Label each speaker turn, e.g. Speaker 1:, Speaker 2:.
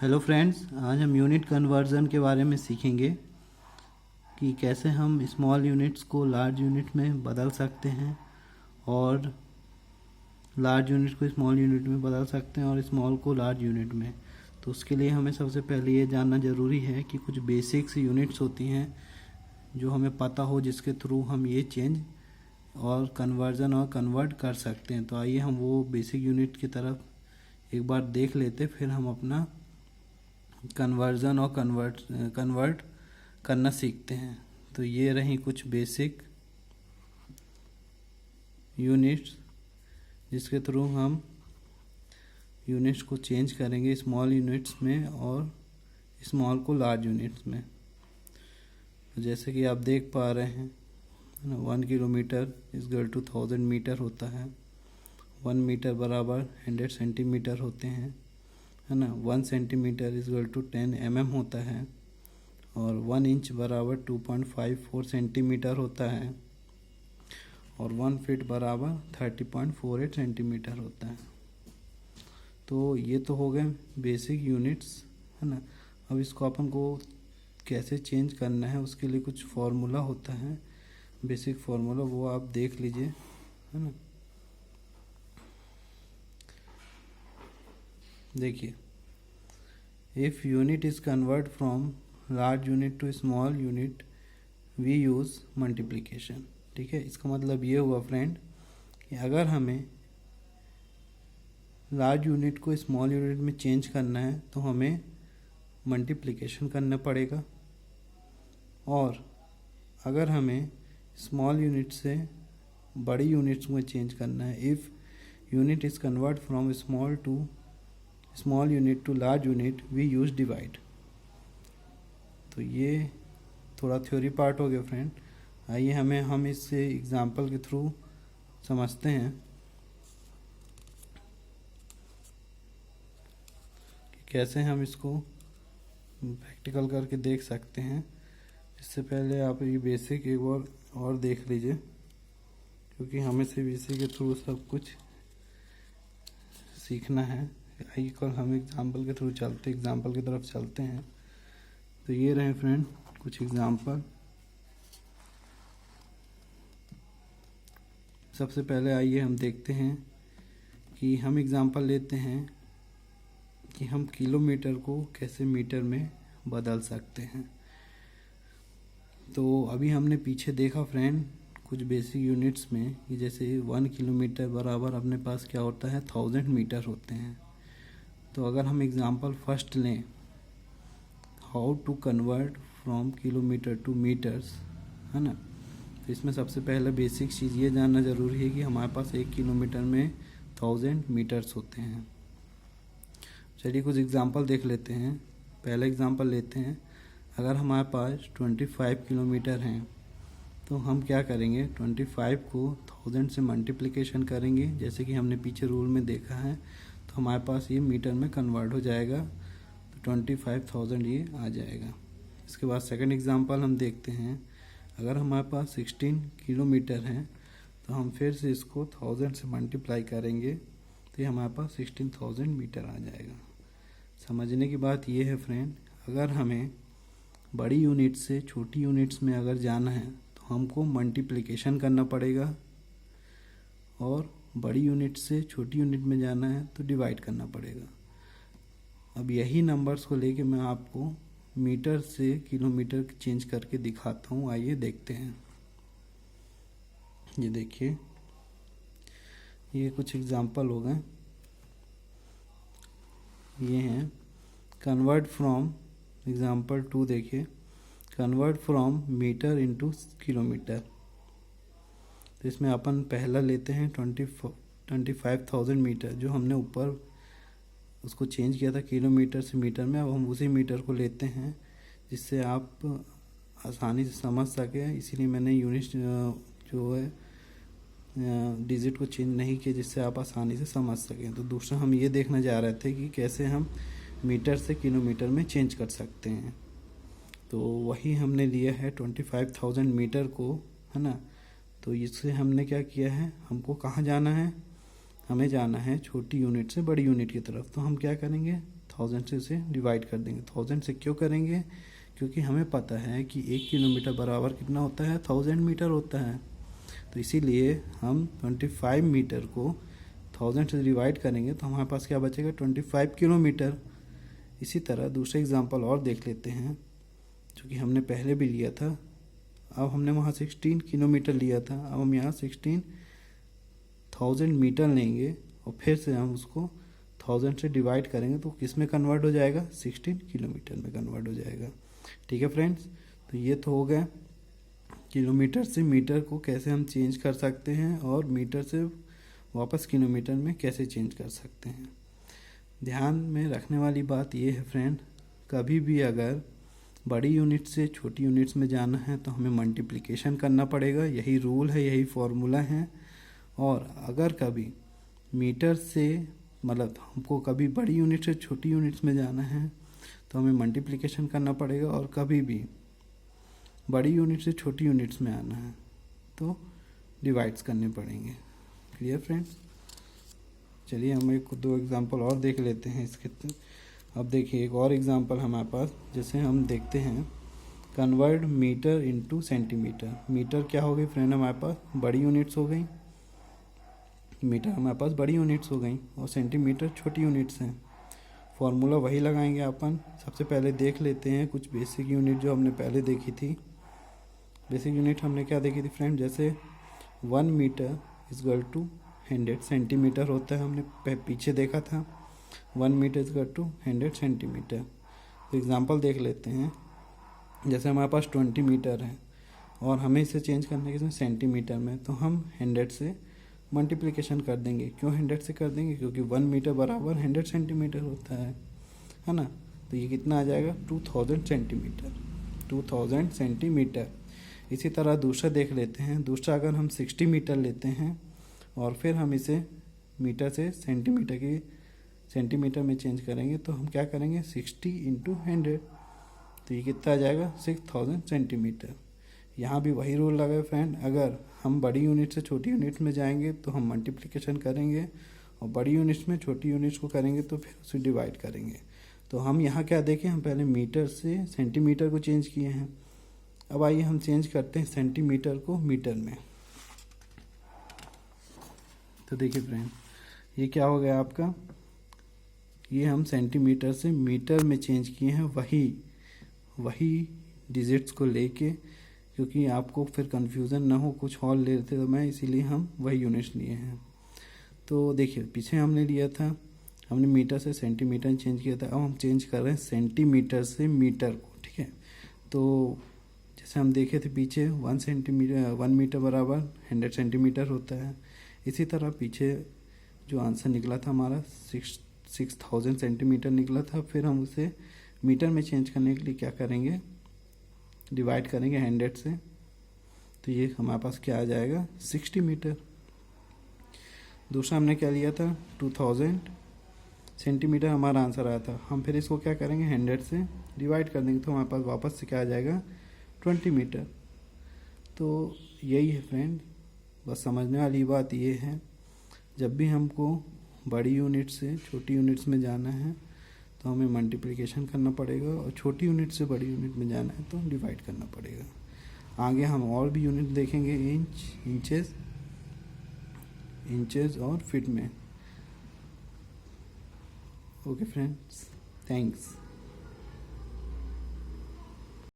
Speaker 1: Hello friends, आज हम unit conversion के बारे में सीखेंगे कि कैसे हम स्मॉल यूनिट्स को लार्ज यूनिट में बदल सकते हैं और लार्ज यूनिट को स्मॉल यूनिट में बदल सकते हैं और स्मॉल को लार्ज यूनिट में। तो उसके लिए हमें सबसे पहले ये जानना ज़रूरी है कि कुछ बेसिक्स यूनिट्स होती हैं जो हमें पता हो, जिसके थ्रू हम ये चेंज और कन्वर्जन और कन्वर्ट कर सकते हैं। तो आइए हम वो बेसिक यूनिट की तरफ एक बार देख लेते, फिर हम अपना कन्वर्जन और कन्वर्ट करना सीखते हैं। तो ये रही कुछ बेसिक यूनिट्स जिसके थ्रू हम यूनिट्स को चेंज करेंगे स्मॉल यूनिट्स में और स्मॉल को लार्ज यूनिट्स में। तो जैसे कि आप देख पा रहे हैं 1 kilometre is equal to 1000 metre होता है। 1 मीटर बराबर 100 सेंटीमीटर होते हैं, है ना। 1 centimetre is equal to 10 mm होता है और 1 इंच बराबर 2.54 सेंटीमीटर होता है और 1 फीट बराबर 30.48 सेंटीमीटर होता है। तो ये तो हो गए बेसिक यूनिट्स, है ना। अब इसको अपन को कैसे चेंज करना है उसके लिए कुछ फार्मूला होता है, बेसिक फार्मूला, वो आप देख लीजिए, है ना। देखिए, if unit is convert from large unit to small unit we use multiplication. ठीक है, इसका मतलब ये हुआ फ्रेंड कि अगर हमें लार्ज यूनिट को स्मॉल यूनिट में चेंज करना है तो हमें मल्टीप्लिकेशन करना पड़ेगा, और अगर हमें स्मॉल यूनिट से बड़ी यूनिट्स में चेंज करना है, if unit is convert from small unit to large unit we use divide. तो ये थोड़ा थ्योरी पार्ट हो गया फ्रेंड। आइए हम इससे एग्जांपल के थ्रू समझते हैं कि कैसे हम इसको प्रैक्टिकल करके देख सकते हैं। इससे पहले आप ये बेसिक एक बार और देख लीजिए, क्योंकि हमें सिर्फ इसी के थ्रू सब कुछ सीखना है। आइए कल हम एग्जांपल के थ्रू एग्जांपल की तरफ चलते हैं। तो ये रहे फ्रेंड कुछ एग्जांपल। सबसे पहले आइए हम देखते हैं कि हम एग्जांपल लेते हैं कि हम किलोमीटर को कैसे मीटर में बदल सकते हैं। तो अभी हमने पीछे देखा फ्रेंड कुछ बेसिक यूनिट्स में कि जैसे 1 किलोमीटर बराबर अपने पास क्या होता है, 1000 मीटर होते हैं। तो अगर हम एग्जांपल फर्स्ट लें, how to convert from kilometre to metres, है ना। तो इसमें सबसे पहले बेसिक चीज़ ये जानना ज़रूरी है कि हमारे पास 1 किलोमीटर में 1000 मीटर्स होते हैं। चलिए कुछ एग्जांपल देख लेते हैं। पहला एग्जांपल लेते हैं, अगर हमारे पास 25 किलोमीटर हैं तो हम क्या करेंगे, 25 को 1000 से मल्टीप्लिकेशन करेंगे, जैसे कि हमने पीछे रूल में देखा है। तो हमारे पास ये मीटर में कन्वर्ट हो जाएगा, तो 25,000 ये आ जाएगा। इसके बाद सेकंड एग्जांपल हम देखते हैं, अगर हमारे पास 16 किलोमीटर हैं तो हम फिर से इसको 1000 से मल्टीप्लाई करेंगे, तो ये हमारे पास 16,000 मीटर आ जाएगा। समझने की बात ये है फ्रेंड, अगर हमें बड़ी यूनिट से छोटी यूनिट्स में अगर जाना है तो हमको मल्टीप्लिकेशन करना पड़ेगा, और बड़ी यूनिट से छोटी यूनिट में जाना है तो डिवाइड करना पड़ेगा। अब यही नंबर्स को लेके मैं आपको मीटर से किलोमीटर चेंज करके दिखाता हूँ। आइए देखते हैं। ये देखिए, ये कुछ एग्जांपल हो गए। ये हैं कन्वर्ट फ्रॉम, एग्जांपल 2 देखिए, convert from metre into kilometre. तो इसमें अपन पहला लेते हैं 25,000 मीटर, जो हमने ऊपर उसको चेंज किया था किलोमीटर से मीटर में। अब हम उसी मीटर को लेते हैं जिससे आप आसानी से समझ सकें, इसीलिए मैंने यूनिट जो है डिजिट को चेंज नहीं किया, जिससे आप आसानी से समझ सकें। तो दूसरा हम ये देखने जा रहे थे कि कैसे हम मीटर से किलोमीटर में चेंज कर सकते हैं। तो वही हमने लिया है 25,000 मीटर को, है ना। तो इससे हमने क्या किया है, हमको कहाँ जाना है, हमें जाना है छोटी यूनिट से बड़ी यूनिट की तरफ। तो हम क्या करेंगे, 1000 से उसे डिवाइड कर देंगे। 1000 से क्यों करेंगे? क्योंकि हमें पता है कि 1 किलोमीटर बराबर कितना होता है, 1000 मीटर होता है। तो इसीलिए हम 25 मीटर को 1000 से डिवाइड करेंगे तो हमारे पास क्या बचेगा, 25 किलोमीटर। इसी तरह दूसरे एग्जांपल और देख लेते हैं जो कि हमने पहले भी लिया था। अब हमने वहाँ 16 किलोमीटर लिया था, अब हम यहाँ 16,000 मीटर लेंगे और फिर से हम उसको 1000 से डिवाइड करेंगे तो किस में कन्वर्ट हो जाएगा, 16 किलोमीटर में कन्वर्ट हो जाएगा। ठीक है फ्रेंड्स, तो ये तो हो गया किलोमीटर से मीटर को कैसे हम चेंज कर सकते हैं और मीटर से वापस किलोमीटर में कैसे चेंज कर सकते हैं। ध्यान में रखने वाली बात ये है फ्रेंड, कभी भी अगर बड़ी यूनिट से छोटी यूनिट्स में जाना है तो हमें मल्टीप्लिकेशन करना पड़ेगा, यही रूल है, यही फॉर्मूला है। और अगर कभी मीटर से मतलब हमको कभी बड़ी यूनिट से छोटी यूनिट्स में जाना है तो हमें मल्टीप्लिकेशन करना पड़ेगा, और कभी भी बड़ी यूनिट से छोटी यूनिट्स में आना है तो डिवाइड्स करने पड़ेंगे। Clear friends? चलिए हम एक दो एग्जांपल और देख लेते हैं इसके। अब देखिए एक और एग्जांपल हमारे पास, जैसे हम देखते हैं convert metre into centimetre. Metre क्या हो गई फ्रेंड हमारे पास, बड़ी यूनिट्स हो गई, मीटर हमारे पास बड़ी यूनिट्स हो गई और सेंटीमीटर छोटी यूनिट्स हैं। फॉर्मूला वही लगाएंगे अपन। सबसे पहले देख लेते हैं कुछ बेसिक यूनिट जो हमने पहले देखी थी। बेसिक यूनिट हमने क्या देखी थी फ्रेंड, जैसे 1 मीटर इजगल टू 100 सेंटीमीटर होता है, हमने पीछे देखा था 1 मीटर इजगल टू 100 सेंटीमीटर। तो एग्जांपल देख लेते हैं, जैसे हमारे पास 20 मीटर है और हमें इसे चेंज करना है किसमें, सेंटीमीटर में, तो हम 100 से मल्टीप्लिकेशन कर देंगे। क्यों 100 से कर देंगे, क्योंकि 1 मीटर बराबर 100 सेंटीमीटर होता है ना। तो ये कितना आ जाएगा, 2000 सेंटीमीटर, 2000 सेंटीमीटर। इसी तरह दूसरा देख लेते हैं। दूसरा अगर हम 60 मीटर लेते हैं और फिर हम इसे मीटर से सेंटीमीटर में चेंज करेंगे तो हम क्या करेंगे, 60 इंटू 100, तो ये कितना आ जाएगा, 6000 सेंटीमीटर। यहाँ भी वही रूल लगा है फ्रेंड, अगर हम बड़ी यूनिट से छोटी यूनिट में जाएंगे तो हम मल्टीप्लिकेशन करेंगे और बड़ी यूनिट्स में छोटी यूनिट्स को करेंगे तो फिर उसे डिवाइड करेंगे। तो हम यहाँ क्या देखें, हम पहले मीटर से सेंटीमीटर को चेंज किए हैं। अब आइए हम चेंज करते हैं सेंटीमीटर को मीटर में। तो देखिए फ्रेंड, ये क्या हो गया आपका, ये हम सेंटीमीटर से मीटर में चेंज किए हैं, वही डिजिट्स को लेके, क्योंकि आपको फिर कंफ्यूजन ना हो कुछ और ले लेते तो मैं, इसीलिए हम वही यूनिट्स लिए हैं। तो देखिए पीछे हमने लिया था, हमने मीटर से सेंटीमीटर चेंज किया था, अब हम चेंज कर रहे हैं सेंटीमीटर से मीटर को। ठीक है, तो जैसे हम देखे थे पीछे 1 मीटर बराबर 100 सेंटीमीटर होता है। इसी तरह पीछे जो आंसर निकला था हमारा 6000 सेंटीमीटर निकला था, फिर हम उसे मीटर में चेंज करने के लिए क्या करेंगे, डिवाइड करेंगे 100 से, तो ये हमारे पास क्या आ जाएगा, 60 मीटर। दूसरा हमने क्या लिया था, 2000 सेंटीमीटर हमारा आंसर आया था, हम फिर इसको क्या करेंगे 100 से डिवाइड कर देंगे तो हमारे पास वापस से क्या आ जाएगा, 20 मीटर। तो यही है फ्रेंड, बस समझने वाली बात ये है, जब भी हमको बड़ी यूनिट से छोटी यूनिट्स में जाना है तो हमें मल्टीप्लिकेशन करना पड़ेगा, और छोटी यूनिट से बड़ी यूनिट में जाना है तो डिवाइड करना पड़ेगा। आगे हम और भी यूनिट देखेंगे, इंचेस और फीट में। Okay friends, thanks.